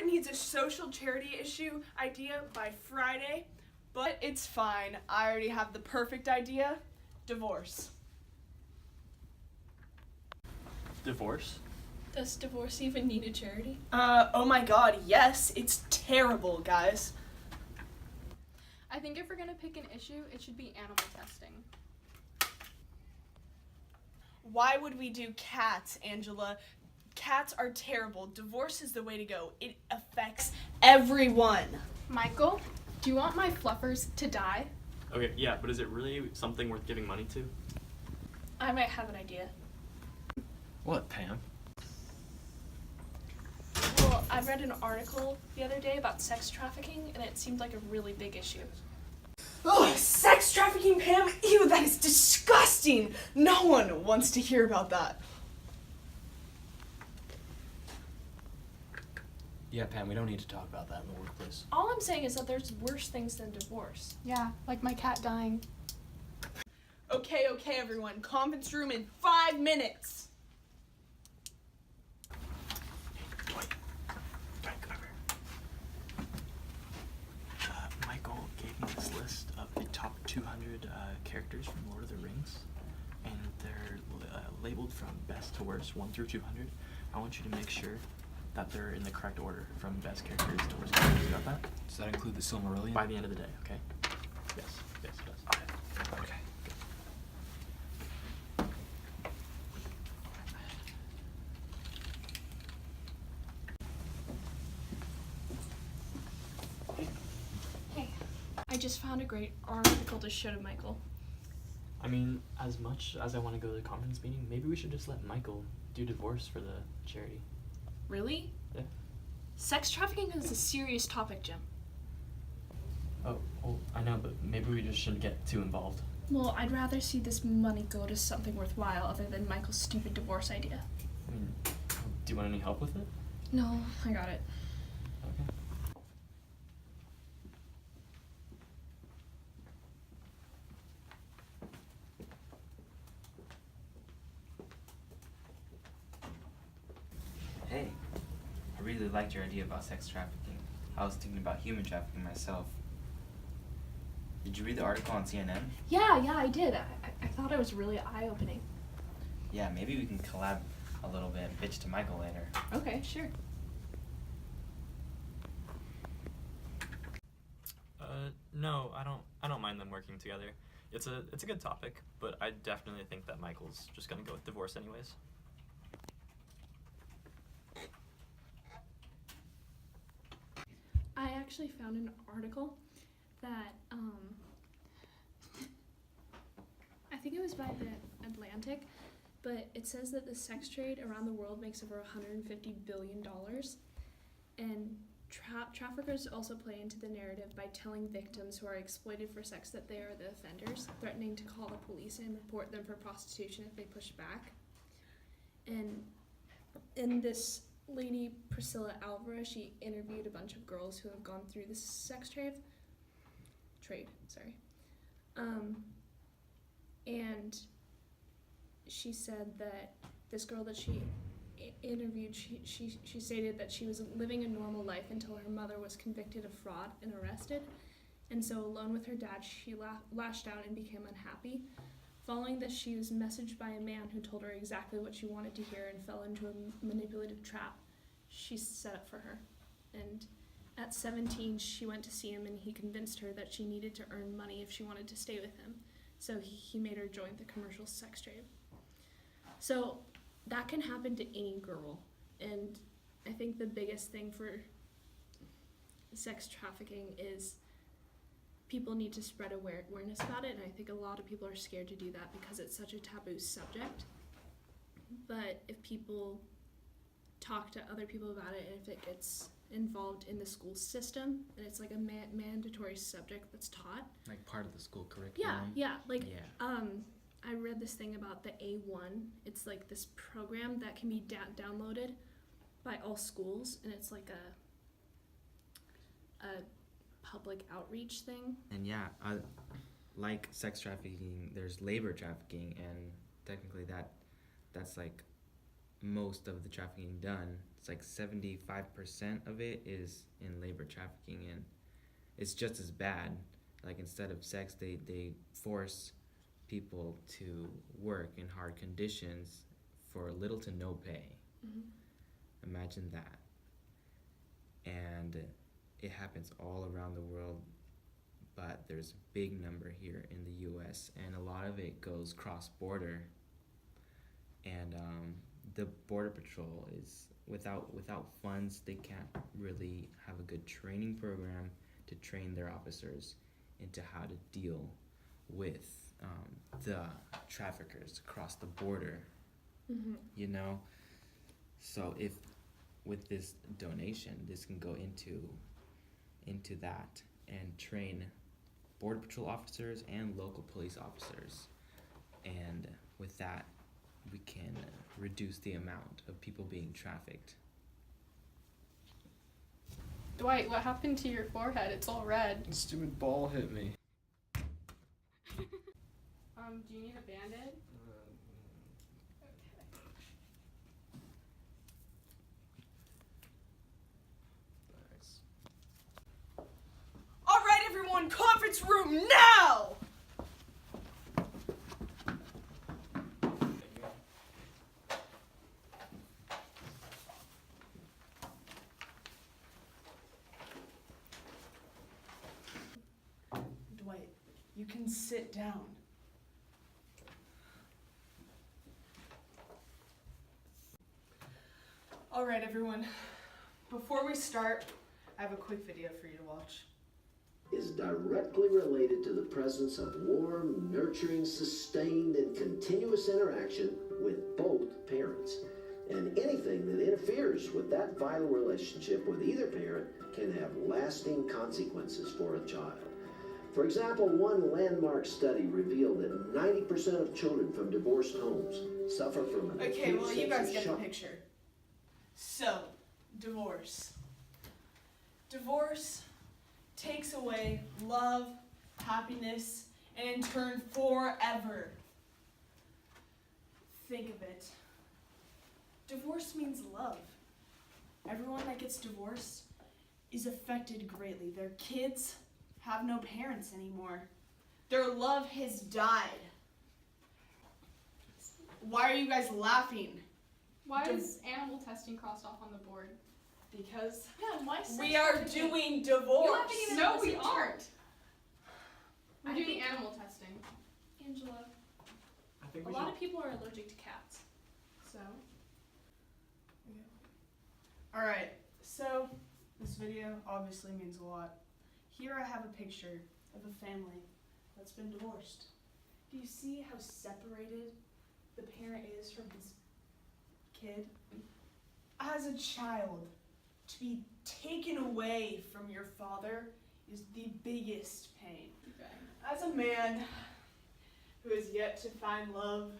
Everyone needs a social charity issue idea by Friday, but it's fine. I already have the perfect idea. Divorce. Divorce? Does divorce even need a charity? Oh my god, yes. It's terrible, guys. I think if we're gonna pick an issue, it should be animal testing. Why would we do cats, Angela? Cats are terrible. Divorce is the way to go. It affects everyone. Michael, do you want my fluffers to die? Okay, yeah, but is it really something worth giving money to? I might have an idea. What, Pam? Well, I read an article the other day about sex trafficking, and it seemed like a really big issue. Ugh, sex trafficking, Pam? Ew, that is disgusting. No one wants to hear about that. Yeah, Pam, we don't need to talk about that in the workplace. All I'm saying is that there's worse things than divorce. Yeah, like my cat dying. Okay, everyone. Conference room in 5 minutes. Dwight, come over. Michael gave me this list of the top 200 characters from Lord of the Rings, and they're labeled from best to worst, 1 through 200. I want you to make sure that they're in the correct order from best characters to worst characters. You got that? Does that include the Silmarillion? By the end of the day, okay? Yes, it does. Okay. Hey, I just found a great article to show to Michael. I mean, as much as I want to go to the conference meeting, maybe we should just let Michael do divorce for the charity. Really? Yeah. Sex trafficking is a serious topic, Jim. Oh, well, I know, but maybe we just shouldn't get too involved. Well, I'd rather see this money go to something worthwhile other than Michael's stupid divorce idea. I mean, do you want any help with it? No, I got it. Okay. Hey, I really liked your idea about sex trafficking. I was thinking about human trafficking myself. Did you read the article on CNN? Yeah, I did. I thought it was really eye-opening. Yeah, maybe we can collab a little bit and bitch to Michael later. Okay, sure. No, I don't mind them working together. It's a good topic, but I definitely think that Michael's just gonna go with divorce anyways. I actually found an article that, I think it was by the Atlantic, but it says that the sex trade around the world makes over $150 billion, and traffickers also play into the narrative by telling victims who are exploited for sex that they are the offenders, threatening to call the police and report them for prostitution if they push back. And in this lady, Priscilla Alvarez, she interviewed a bunch of girls who have gone through this sex trade. And she said that this girl that she interviewed, she stated that she was living a normal life until her mother was convicted of fraud and arrested. And so alone with her dad, she lashed out and became unhappy. Following this, she was messaged by a man who told her exactly what she wanted to hear and fell into a manipulative trap she set up for her. And at 17, she went to see him, and he convinced her that she needed to earn money if she wanted to stay with him. So he made her join the commercial sex trade. So that can happen to any girl. And I think the biggest thing for sex trafficking is people need to spread awareness about it, and I think a lot of people are scared to do that because it's such a taboo subject. But if people talk to other people about it, and if it gets involved in the school system, and it's like a mandatory subject that's taught. Like part of the school curriculum? Yeah. I read this thing about the A1. It's like this program that can be downloaded by all schools, and it's like a public outreach thing. And yeah, like sex trafficking, there's labor trafficking, and technically that's like most of the trafficking done. It's like 75% of it is in labor trafficking, and it's just as bad. Like instead of sex, they force people to work in hard conditions for little to no pay. Imagine that. And it happens all around the world, but there's a big number here in the US, and a lot of it goes cross-border. And the Border Patrol is, without funds, they can't really have a good training program to train their officers into how to deal with the traffickers across the border. You know? So if with this donation, this can go into that and train Border Patrol officers and local police officers. And with that, we can reduce the amount of people being trafficked. Dwight, what happened to your forehead? It's all red. The stupid ball hit me. Do you need a Band-Aid? Thanks. All right, everyone, conference room now! Dwight, you can sit down. All right, everyone. Before we start, I have a quick video for you to watch. Is directly related to the presence of warm, nurturing, sustained, and continuous interaction with both parents. And anything that interferes with that vital relationship with either parent can have lasting consequences for a child. For example, one landmark study revealed that 90% of children from divorced homes suffer from an Okay, acute well, you sense guys of get the shock. picture. So, divorce. Divorce takes away love, happiness, and in turn, forever. Think of it. Divorce means love. Everyone that gets divorced is affected greatly. Their kids have no parents anymore. Their love has died. Why are you guys laughing? Why is animal testing crossed off on the board? Because Yeah, why we are doing divorce. You haven't even No, we listened to aren't. it. We're I doing think- animal testing. Angela, I think a we lot should. of people are allergic to cats. So, Alright, so this video obviously means a lot. Here I have a picture of a family that's been divorced. Do you see how separated the parent is from his kid? As a child, to be taken away from your father is the biggest pain. okay. As a man who has yet to find love,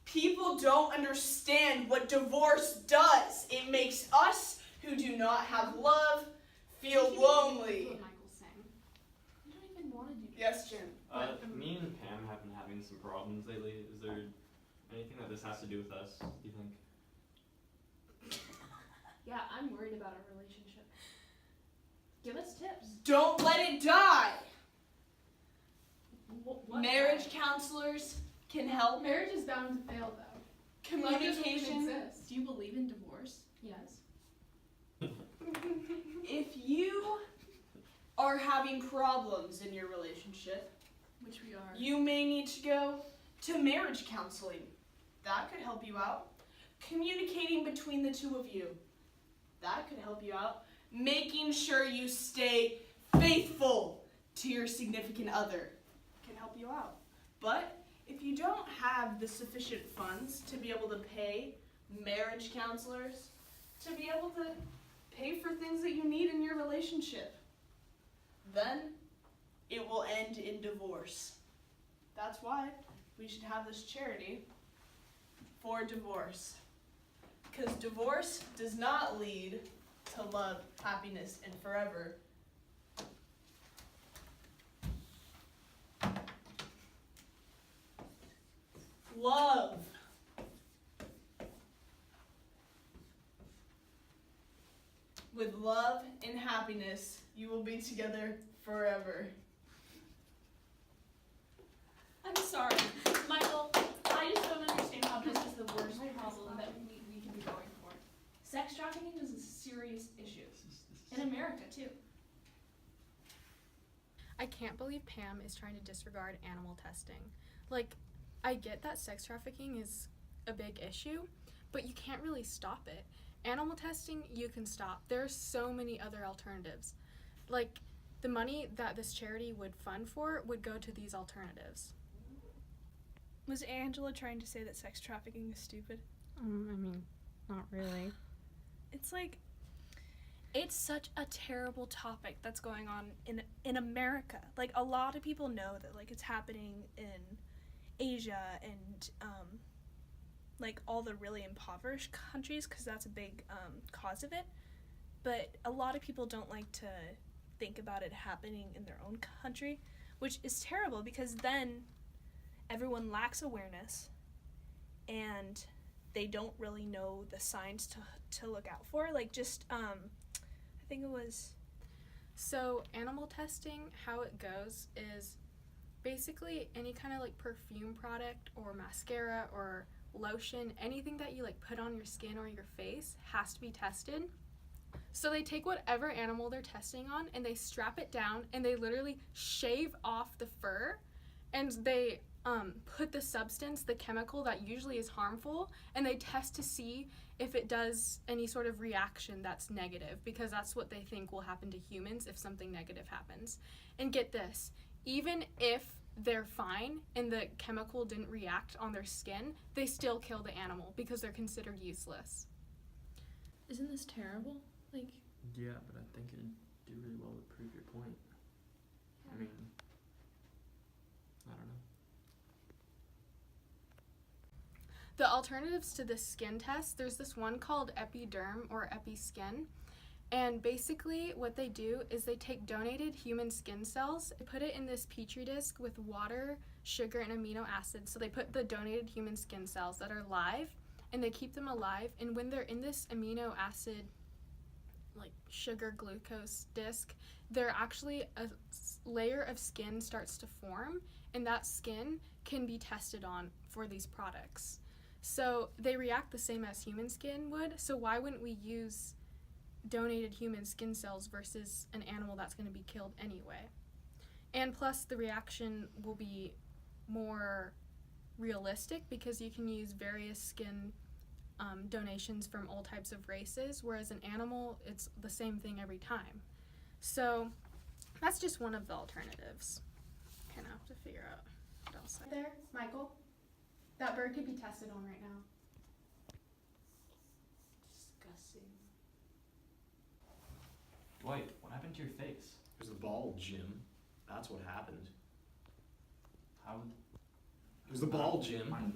people don't understand what divorce does. It makes us who do not have love feel What lonely. Michael's saying. You don't even want to do Yes, Jim. Me and Pam have been having some problems lately. Is there anything that this has to do with us, do you think? Yeah, I'm worried about our relationship. Give us tips. Don't let it die. What Marriage counselors can help. Marriage is bound to fail, though. Love doesn't even Communication. exist. Do you believe in divorce? Yes. If you are having problems in your relationship, Which we are. you may need to go to marriage counseling. That could help you out. Communicating between the two of you. That could help you out. Making sure you stay faithful to your significant other can help you out. But if you don't have the sufficient funds to be able to pay marriage counselors, to be able to pay for things that you need in your relationship, then it will end in divorce. That's why we should have this charity for divorce. Because divorce does not lead to love, happiness, and forever. Love With love and happiness, you will be together forever. I'm sorry, Michael. I just don't understand how this is the worst problem that we can be going for. Sex trafficking is a serious issue. In America, too. I can't believe Pam is trying to disregard animal testing. Like, I get that sex trafficking is a big issue, but you can't really stop it. Animal testing, you can stop. There are so many other alternatives. Like, the money that this charity would fund for would go to these alternatives. Was Angela trying to say that sex trafficking is stupid? I mean, not really. It's like, it's such a terrible topic that's going on in America. Like, a lot of people know that, like, it's happening in Asia and like all the really impoverished countries, because that's a big cause of it. But a lot of people don't like to think about it happening in their own country, which is terrible, because then everyone lacks awareness and they don't really know the signs to look out for. Like, just I think it was... So animal testing, how it goes is basically any kind of like perfume product or mascara or lotion, anything that you like put on your skin or your face has to be tested. So they take whatever animal they're testing on and they strap it down and they literally shave off the fur, and they put the substance, the chemical that usually is harmful, and they test to see if it does any sort of reaction that's negative, because that's what they think will happen to humans if something negative happens. And get this, even if they're fine and the chemical didn't react on their skin, they still kill the animal because they're considered useless. Isn't this terrible? Like, Yeah, but I think it'd do really well to prove your point. I mean, I don't know. The alternatives to the skin test, there's this one called Epiderm or Episkin. And basically what they do is they take donated human skin cells, they put it in this petri dish with water, sugar, and amino acids. So they put the donated human skin cells that are live, and they keep them alive. And when they're in this amino acid, like sugar glucose disc, they're actually a layer of skin starts to form, and that skin can be tested on for these products. So they react the same as human skin would, so why wouldn't we use donated human skin cells versus an animal that's going to be killed anyway? And plus the reaction will be more realistic because you can use various skin donations from all types of races, whereas an animal, it's the same thing every time. So that's just one of the alternatives. Kind of have to figure out what else. There, Michael, that bird could be tested on right now. Disgusting. Dwight, what happened to your face? It was the ball, Jim. That's what happened. How? It was the ball, Jim. Mine